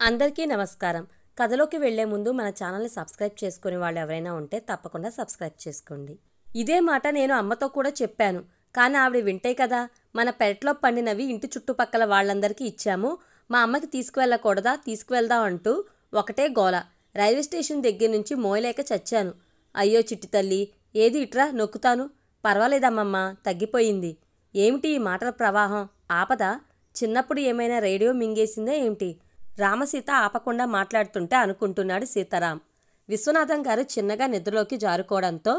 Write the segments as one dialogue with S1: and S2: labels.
S1: అందరికీ నమస్కారం. కథలోకి వెళ్లే ముందు మన ఛానల్ని సబ్స్క్రైబ్ చేసుకునే వాళ్ళు ఎవరైనా ఉంటే తప్పకుండా సబ్స్క్రైబ్ చేసుకోండి. ఇదే మాట నేను అమ్మతో కూడా చెప్పాను. కానీ ఆవిడ వింటే కదా, మన పెరట్లో పండినవి ఇంటి చుట్టుపక్కల వాళ్ళందరికీ ఇచ్చాము, మా అమ్మకి తీసుకువెళ్ళకూడదా, తీసుకువెళ్దాం అంటూ ఒకటే గోల. రైల్వే స్టేషన్ దగ్గర నుంచి మోయలేక చచ్చాను. అయ్యో చిట్టి తల్లి, ఏది ఇట్రా నొక్కుతాను. పర్వాలేదమ్మమ్మ, తగ్గిపోయింది. ఏమిటి ఈ మాటల ప్రవాహం? ఆపద? చిన్నప్పుడు ఏమైనా రేడియో మింగేసిందే ఏమిటి? రామసీత ఆపకుండా మాట్లాడుతుంటే అనుకుంటున్నాడు సీతారాం. విశ్వనాథం గారు చిన్నగా నిద్రలోకి జారుకోవడంతో,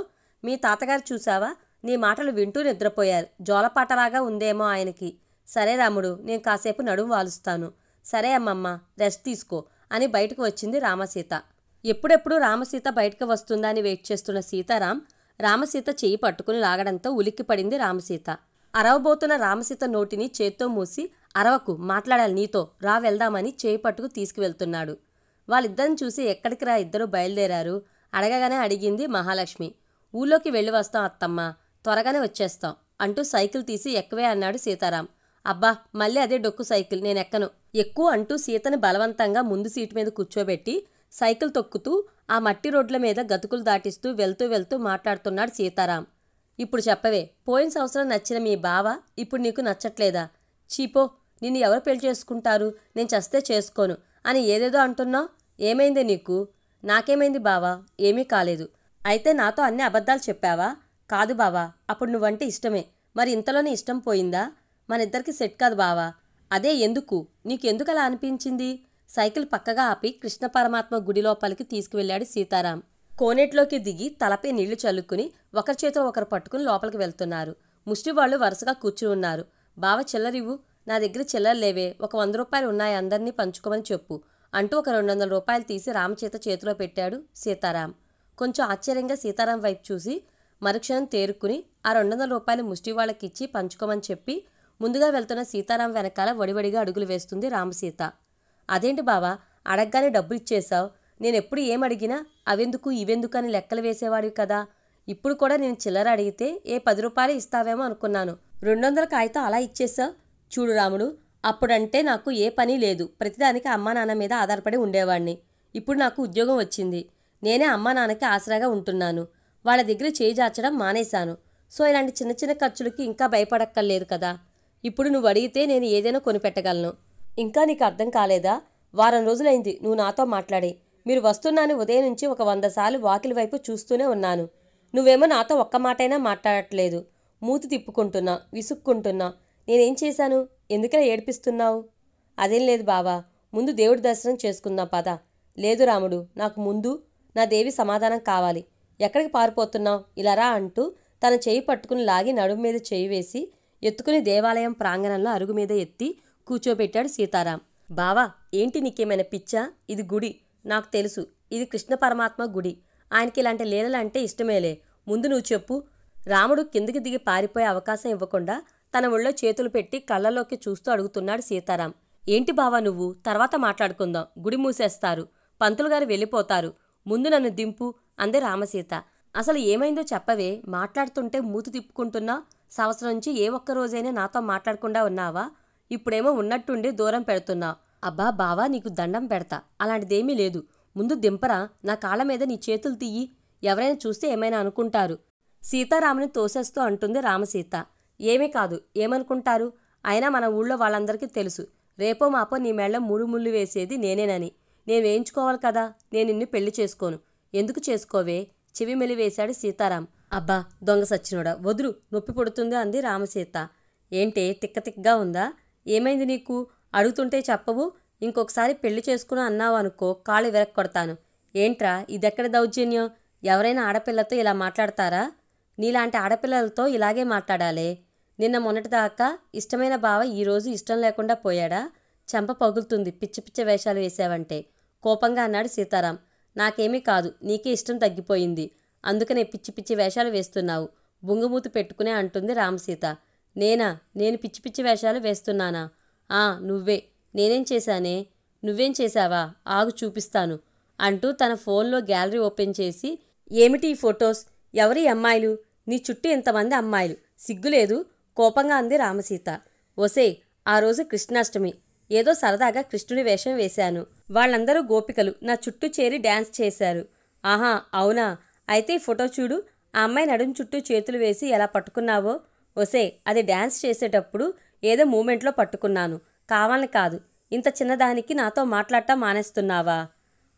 S1: మీ తాతగారు చూసావా, నీ మాటలు వింటూ నిద్రపోయారు. జోలపాటలాగా ఉందేమో ఆయనకి. సరే రాముడు, నేను కాసేపు నడుము వాలుస్తాను. సరే అమ్మమ్మ, రెస్ట్ తీసుకో అని బయటకు వచ్చింది రామసీత. ఎప్పుడెప్పుడు రామసీత బయటకు వస్తుందా అని వెయిట్ చేస్తున్న సీతారాం రామసీత చెయ్యి పట్టుకుని లాగడంతో ఉలిక్కిపడింది రామసీత. అరవబోతున్న రామసీత నోటిని చేత్తో మూసి, అరవకు, మాట్లాడాలి నీతో, రా వెళ్దామని చేయి పట్టుకు తీసుకువెళ్తున్నాడు. వాళ్ళిద్దరిని చూసి ఎక్కడికి రా, ఇద్దరు బయలుదేరారు అడగగానే అడిగింది మహాలక్ష్మి. ఊళ్ళోకి వెళ్ళి వస్తాం అత్తమ్మ, త్వరగానే వచ్చేస్తాం అంటూ సైకిల్ తీసి ఎక్కవే అన్నాడు సీతారాం. అబ్బా, మళ్ళీ అదే డొక్కు సైకిల్, నేనెక్కను. ఎక్కువ అంటూ సీతని బలవంతంగా ముందు సీటు మీద కూర్చోబెట్టి సైకిల్ తొక్కుతూ ఆ మట్టి రోడ్ల మీద గతుకులు దాటిస్తూ వెళ్తూ వెళ్తూ మాట్లాడుతున్నాడు సీతారాం. ఇప్పుడు చెప్పవే, పోయిన సంవత్సరం నచ్చిన మీ బావ ఇప్పుడు నీకు నచ్చట్లేదా? చీపో, నిన్ను ఎవరు పెళ్లి చేసుకుంటారు, నేను చస్తే చేసుకోను అని ఏదేదో అంటున్నావు. ఏమైంది నీకు? నాకేమైంది బావా? ఏమీ కాలేదు. అయితే నాతో అన్ని అబద్ధాలు చెప్పావా? కాదు బావా, అప్పుడు నువ్వంటే ఇష్టమే. మరి ఇంతలోనే ఇష్టం పోయిందా? మన ఇద్దరికి సెట్ కాదు బావా. అదే ఎందుకు? నీకెందుకు అలా అనిపించింది? సైకిల్ పక్కగా ఆపి కృష్ణ పరమాత్మ గుడి లోపలికి తీసుకువెళ్ళాడు సీతారాం. కోనేట్లోకి దిగి తలపై నీళ్లు చల్లుకుని ఒకరి చేతిలో ఒకరు పట్టుకుని లోపలికి వెళ్తున్నారు. ముష్టివాళ్లు వరుసగా కూర్చుని ఉన్నారు. బావ చిల్లరివ్వు, నా దగ్గర చిల్లర లేవే, ఒక 100 రూపాయలు ఉన్నాయి, అందరినీ పంచుకోమని చెప్పు అంటూ ఒక 200 రూపాయలు తీసి రామచేత చేతిలో పెట్టాడు సీతారాం. కొంచెం ఆశ్చర్యంగా సీతారాం వైపు చూసి మరుక్షణం తేరుకుని ఆ 200 రూపాయలు ముష్టివాళ్ళకిచ్చి పంచుకోమని చెప్పి ముందుగా వెళ్తున్న సీతారాం వెనకాల వడివడిగా అడుగులు వేస్తుంది రామసీత. అదేంటి బావా, అడగగానే డబ్బులు ఇచ్చేశావు? నేనెప్పుడు ఏమడిగినా అవెందుకు ఇవెందుకు అని లెక్కలు వేసేవాడివి కదా. ఇప్పుడు కూడా నేను చిల్లర అడిగితే ఏ 10 రూపాయలు ఇస్తావేమో అనుకున్నాను. 200 కాగితం అలా ఇచ్చేశావు. చూడు రాముడు, అప్పుడంటే నాకు ఏ పని లేదు, ప్రతిదానికి అమ్మా నాన్న మీద ఆధారపడి ఉండేవాడిని. ఇప్పుడు నాకు ఉద్యోగం వచ్చింది, నేనే అమ్మా నాన్నకి ఆసరాగా ఉంటున్నాను. వాళ్ళ దగ్గర చేయి జార్చడం మానేశాను. సో ఇలాంటి చిన్న చిన్న ఖర్చులకి ఇంకా భయపడక్కర్లేదు కదా. ఇప్పుడు నువ్వు అడిగితే నేను ఏదైనా కొనిపెట్టగలను. ఇంకా నీకు అర్థం కాలేదా? వారం రోజులైంది నువ్వు నాతో మాట్లాడి. మీరు వస్తున్నాను ఉదయం నుంచి ఒక 100 సార్లు వాకిలి వైపు చూస్తూనే ఉన్నాను. నువ్వేమో నాతో ఒక్క మాటైనా మాట్లాడట్లేదు. మూతి తిప్పుకుంటున్నా, విసుక్కుంటున్నా. నేనేం చేశాను? ఎందుకలా ఏడిపిస్తున్నావు? అదేం లేదు బావా, ముందు దేవుడి దర్శనం చేసుకుందాం పద. లేదు రాముడు, నాకు ముందు నా దేవి సమాధానం కావాలి. ఎక్కడికి పారిపోతున్నావు? ఇలా రా అంటూ తన చేయి పట్టుకుని లాగి నడుము మీద చేయి వేసి ఎత్తుకుని దేవాలయం ప్రాంగణంలో అరుగు మీద ఎత్తి కూర్చోబెట్టాడు సీతారాం. బావా, ఏంటి నీకేమైనా పిచ్చా? ఇది గుడి, నాకు తెలుసు, ఇది కృష్ణ పరమాత్మ గుడి. ఆయనకి ఇలాంటి లీలలంటే ఇష్టమేలే. ముందు నువ్వు చెప్పు. రాముడు కిందికి దిగి పారిపోయే అవకాశం ఇవ్వకుండా తన ఒళ్ళో చేతులు పెట్టి కళ్ళలోకి చూస్తూ అడుగుతున్నాడు సీతారాం. ఏంటి బావా నువ్వు? తర్వాత మాట్లాడుకుందాం, గుడి మూసేస్తారు, పంతులు గారు వెళ్ళిపోతారు. ముందు నన్ను దింపు అందే రామసీత. అసలు ఏమైందో చెప్పవే, మాట్లాడుతుంటే మూతి తిప్పుకుంటున్నా. సంవత్సరం నుంచి ఏ ఒక్కరోజైనా నాతో మాట్లాడకుండా ఉన్నావా? ఇప్పుడేమో ఉన్నట్టుండి దూరం పెడుతున్నావు. అబ్బా బావా, నీకు దండం పెడతా, అలాంటిదేమీ లేదు. ముందు దింపరా, నా కాళ్ళ మీద నీ చేతులు తీయి. ఎవరైనా చూస్తే ఏమైనా అనుకుంటారు. సీతారాముని తోసేస్తూ అంటుంది రామసీత. ఏమీ కాదు, ఏమనుకుంటారు? అయినా మన ఊళ్ళో వాళ్ళందరికీ తెలుసు, రేపో మాపో నీ మెళ్ళ 3 ముళ్ళు వేసేది నేనేనని. నేను వేయించుకోవాలి కదా. నేను నిన్ను పెళ్లి చేసుకోను. ఎందుకు చేసుకోవే? చెవి మెలివేశాడు సీతారాం. అబ్బా దొంగ సచ్చినోడా, వదులు, నొప్పి పుడుతుంది అంది రామసీత. ఏంటే తిక్కతిక్కగా ఉందా? ఏమైంది నీకు? అడుగుతుంటే చెప్పవు. ఇంకొకసారి పెళ్లి చేసుకుని అన్నావు అనుకో, కాళ్ళు విరక్కొడతాను. ఏంట్రా ఇదెక్కడ దౌర్జన్యం? ఎవరైనా ఆడపిల్లతో ఇలా మాట్లాడతారా? నీలాంటి ఆడపిల్లలతో ఇలాగే మాట్లాడాలే. నిన్న మొన్నటిదాకా ఇష్టమైన బావ ఈరోజు ఇష్టం లేకుండా పోయాడా? చెంప పగులుతుంది పిచ్చి పిచ్చి వేషాలు వేసావంటే, కోపంగా అన్నాడు సీతారాం. నాకేమీ కాదు, నీకే ఇష్టం తగ్గిపోయింది, అందుకనే పిచ్చి పిచ్చి వేషాలు వేస్తున్నావు బుంగుమూతి పెట్టుకునే అంటుంది రామసీత. నేనా? నేను పిచ్చి పిచ్చి వేషాలు వేస్తున్నానా? నువ్వే. నేనేం చేశానే? నువ్వేం చేశావా? ఆగు చూపిస్తాను అంటూ తన ఫోన్లో గ్యాలరీ ఓపెన్ చేసి, ఏమిటి ఈ ఫొటోస్? ఎవరి అమ్మాయిలు? నీ చుట్టూ ఇంతమంది అమ్మాయిలు, సిగ్గులేదు? కోపంగా అంది రామసీత. ఒసే, ఆ రోజు కృష్ణాష్టమి, ఏదో సరదాగా కృష్ణుడి వేషం వేశాను. వాళ్ళందరూ గోపికలు నా చుట్టూ చేరి డ్యాన్స్ చేశారు. ఆహా, అవునా? అయితే ఈ ఫోటో చూడు. ఆ అమ్మాయి నడుం చుట్టూ చేతులు వేసి ఎలా పట్టుకున్నావో. ఒసే, అది డ్యాన్స్ చేసేటప్పుడు ఏదో మూమెంట్లో పట్టుకున్నాను, కావాలని కాదు. ఇంత చిన్నదానికి నాతో మాట్లాడటం మానేస్తున్నావా?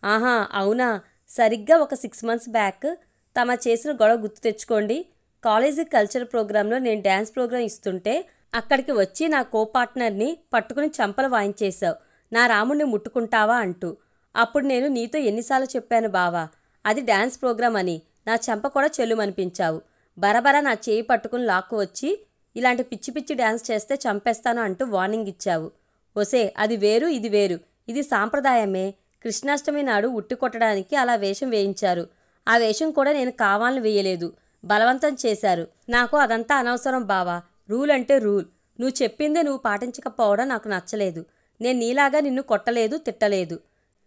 S1: ఆహా, అవునా? సరిగ్గా ఒక 6 months బ్యాక్ తమ చేసిన గొడవ గుర్తు తెచ్చుకోండి. కాలేజీ కల్చర్ ప్రోగ్రాంలో నేను డ్యాన్స్ ప్రోగ్రాం ఇస్తుంటే అక్కడికి వచ్చి నా పార్ట్నర్ని పట్టుకుని చంపలు వాయించేశావు, నా రాముణ్ణి ముట్టుకుంటావా అంటూ. అప్పుడు నేను నీతో ఎన్నిసార్లు చెప్పాను బావా, అది డ్యాన్స్ ప్రోగ్రాం అని. నా చెంప కూడా చెల్లుమనిపించావు. బరబరా నా చేయి పట్టుకుని లాక్కు వచ్చి ఇలాంటి పిచ్చి పిచ్చి డ్యాన్స్ చేస్తే చంపేస్తాను అంటూ వార్నింగ్ ఇచ్చావు. ఒసే, అది వేరు, ఇది వేరు. ఇది సాంప్రదాయమే. కృష్ణాష్టమి నాడు ఉట్టి కొట్టడానికి అలా వేషం వేయించారు. ఆ వేషం కూడా నేను కావాలని వేయలేదు, బలవంతం చేశారు. నాకు అదంతా అనవసరం బావా. రూల్ అంటే రూల్. నువ్వు చెప్పిందే నువ్వు పాటించకపోవడం నాకు నచ్చలేదు. నేను నీలాగా నిన్ను కొట్టలేదు, తిట్టలేదు.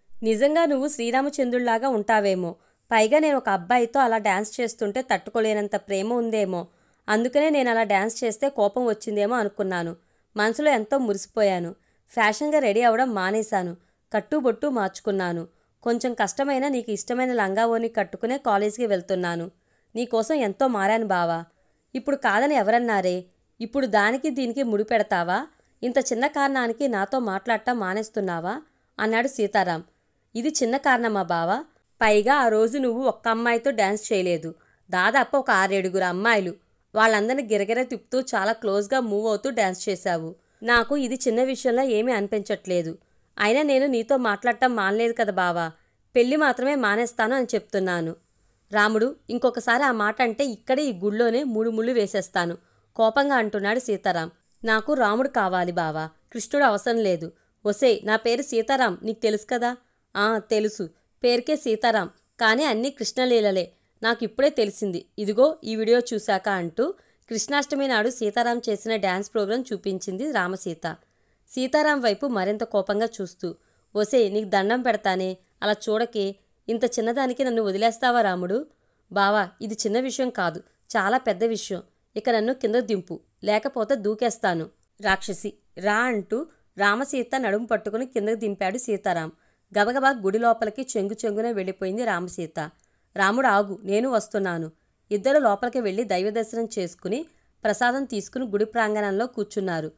S1: నిజంగా నువ్వు శ్రీరామచంద్రుళ్లాగా ఉంటావేమో. పైగా నేను ఒక అబ్బాయితో అలా డ్యాన్స్ చేస్తుంటే తట్టుకోలేనంత ప్రేమ ఉందేమో. అందుకనే నేను అలా డ్యాన్స్ చేస్తే కోపం వచ్చిందేమో అనుకున్నాను. మనసులో ఎంతో మురిసిపోయాను. ఫ్యాషన్గా రెడీ అవ్వడం మానేశాను. కట్టుబొట్టు మార్చుకున్నాను. కొంచెం కష్టమైనా నీకు ఇష్టమైన లంగా ఓని కట్టుకునే కాలేజీకి వెళ్తున్నాను. నీకోసం ఎంతో మారాను బావా. ఇప్పుడు కాదని ఎవరన్నారే? ఇప్పుడు దానికి దీనికి ముడిపెడతావా? ఇంత చిన్న కారణానికి నాతో మాట్లాడటం మానేస్తున్నావా అన్నాడు సీతారాం. ఇది చిన్న కారణమా బావా? పైగా ఆ రోజు నువ్వు ఒక్క అమ్మాయితో డ్యాన్స్ చేయలేదు, దాదాపు ఒక 6-7 అమ్మాయిలు. వాళ్ళందరినీ గిరగిర తిప్పుతూ చాలా క్లోజ్గా మూవ్ అవుతూ డ్యాన్స్ చేశావు. నాకు ఇది చిన్న విషయంలో ఏమీ అనిపించట్లేదు. అయినా నేను నీతో మాట్లాడటం మానలేదు కదా బావా. పెళ్ళి మాత్రమే మానేస్తాను అని చెప్తున్నాను. రాముడు, ఇంకొకసారి ఆ మాట అంటే ఇక్కడే ఈ గుళ్ళోనే 3 ముళ్ళు వేసేస్తాను కోపంగా అంటున్నాడు సీతారాం. నాకు రాముడు కావాలి బావా, కృష్ణుడు అవసరం లేదు. ఒసే, నా పేరు సీతారాం, నీకు తెలుసు కదా? తెలుసు. పేరుకే సీతారాం, కానీ అన్నీ కృష్ణలీలలే. నాకు ఇప్పుడే తెలిసింది, ఇదిగో ఈ వీడియో చూశాక అంటూ కృష్ణాష్టమి నాడు సీతారాం చేసిన డ్యాన్స్ ప్రోగ్రాం చూపించింది రామసీత. సీతారాం వైపు మరింత కోపంగా చూస్తూ, ఒసే, నీకు దండం పెడతానే, అలా చూడకే. ఇంత చిన్నదానికి నన్ను వదిలేస్తావా రాముడు? బావా, ఇది చిన్న విషయం కాదు, చాలా పెద్ద విషయం. ఇక నన్ను కింద దింపు, లేకపోతే దూకేస్తాను. రాక్షసి, రా అంటూ రామసీత నడుము పట్టుకుని కిందకు దింపాడు సీతారాం. గబగబా గుడి లోపలికి చెంగున వెళ్ళిపోయింది రామసీత. రాముడు, ఆగు, నేను వస్తున్నాను. ఇద్దరు లోపలికి వెళ్ళి దైవదర్శనం చేసుకుని ప్రసాదం తీసుకుని గుడి ప్రాంగణంలో కూర్చున్నారు.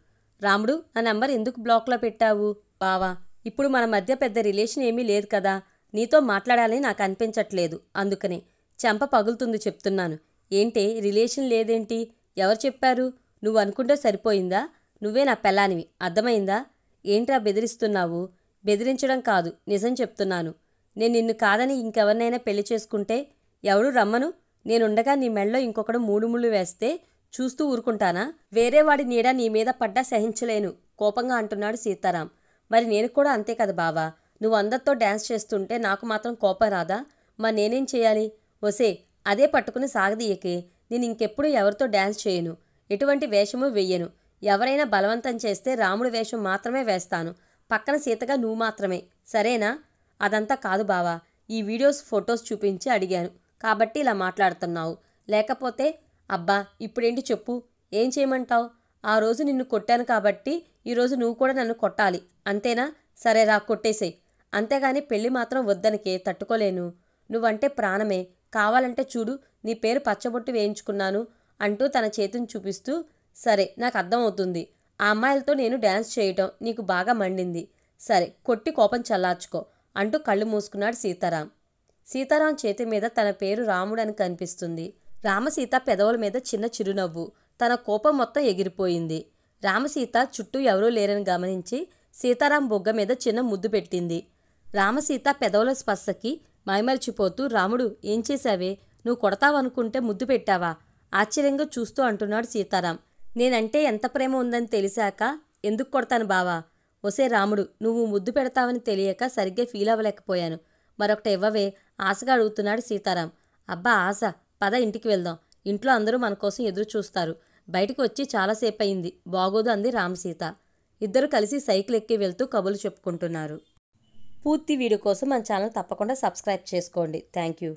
S1: రాముడు, నా నెంబర్ ఎందుకు బ్లాక్లో పెట్టావు? బావా, ఇప్పుడు మన మధ్య పెద్ద రిలేషన్ ఏమీ లేదు కదా. నీతో మాట్లాడాలని నాకు అనిపించట్లేదు, అందుకనే. చెంప పగులుతుంది చెప్తున్నాను. ఏంటే రిలేషన్ లేదేంటి? ఎవరు చెప్పారు? నువ్వు అనుకుంటే సరిపోయిందా? నువ్వే నా పెళ్ళానివి, అర్థమైందా? ఏంట్రా బెదిరిస్తున్నావు? బెదిరించడం కాదు, నిజం చెప్తున్నాను. నేను నిన్ను కాదని ఇంకెవరినైనా పెళ్లి చేసుకుంటే ఎవడు రమ్మను? నేనుండగా నీ మెళ్ళలో ఇంకొకడు 3 ముళ్ళు వేస్తే చూస్తూ ఊరుకుంటానా? వేరే వాడి నీడ నీ మీద పడ్డా సహించలేను కోపంగా అంటున్నాడు సీతారాం. మరి నేను కూడా అంతే కదా బావా. నువ్వు అందరితో డ్యాన్స్ చేస్తుంటే నాకు మాత్రం కోపం రాదా? మరి నేనేం చేయాలి? ఒసే, అదే పట్టుకుని సాగదీయకే. నేను ఇంకెప్పుడు ఎవరితో డ్యాన్స్ చేయను, ఎటువంటి వేషము వెయ్యను. ఎవరైనా బలవంతం చేస్తే రాముడి వేషం మాత్రమే వేస్తాను. పక్కన సీతగా నువ్వు మాత్రమే, సరేనా? అదంతా కాదు బావా, ఈ వీడియోస్ ఫొటోస్ చూపించి అడిగాను కాబట్టి ఇలా మాట్లాడుతున్నావు. లేకపోతే అబ్బా, ఇప్పుడేంటి చెప్పు, ఏం చేయమంటావు? ఆ రోజు నిన్ను కొట్టాను కాబట్టి ఈరోజు నువ్వు కూడా నన్ను కొట్టాలి, అంతేనా? సరే రా, కొట్టేసేయ్. అంతేగాని పెళ్ళి మాత్రం వద్దనికే, తట్టుకోలేను. నువ్వంటే ప్రాణమే. కావాలంటే చూడు, నీ పేరు పచ్చబొట్టు వేయించుకున్నాను అంటూ తన చేతిని చూపిస్తూ, సరే, నాకు అర్థమవుతుంది. ఆ అమ్మాయిలతో నేను డ్యాన్స్ చేయటం నీకు బాగా మండింది. సరే, కొట్టి కోపం చల్లార్చుకో అంటూ కళ్ళు మూసుకున్నాడు సీతారాం. సీతారాం చేతి మీద తన పేరు రాముడు అని కనిపిస్తుంది. రామసీత పెదవుల మీద చిన్న చిరునవ్వు. తన కోపం మొత్తం ఎగిరిపోయింది. రామసీత చుట్టూ ఎవరూ లేరని గమనించి సీతారాం బొగ్గ మీద చిన్న ముద్దు పెట్టింది. రామసీత పెదవుల స్పర్శకి మైమరిచిపోతూ, రాముడు, ఏం చేశావే? నువ్వు కొడతావనుకుంటే ముద్దు పెట్టావా? ఆశ్చర్యంగా చూస్తూ అంటున్నాడు సీతారాం. నేనంటే ఎంత ప్రేమ ఉందని తెలిసాక ఎందుకు కొడతాను బావా? ఒసే రాముడు, నువ్వు ముద్దు పెడతావని తెలియక సరిగ్గా ఫీల్ అవ్వలేకపోయాను. మరొకటి ఇవ్వవే? ఆశగా అడుగుతున్నాడు సీతారాం. అబ్బా ఆశ, పద ఇంటికి వెళ్దాం. ఇంట్లో అందరూ మన కోసం ఎదురు చూస్తారు. బయటికి వచ్చి చాలాసేపు అయింది, బాగోదు అంది రామసీత. ఇద్దరు కలిసి సైకిల్ ఎక్కి వెళ్తూ కబుర్లు చెప్పుకుంటున్నారు. పూర్తి వీడియో కోసం మన ఛానల్ తప్పకుండా సబ్స్క్రైబ్ చేసుకోండి. Thank you.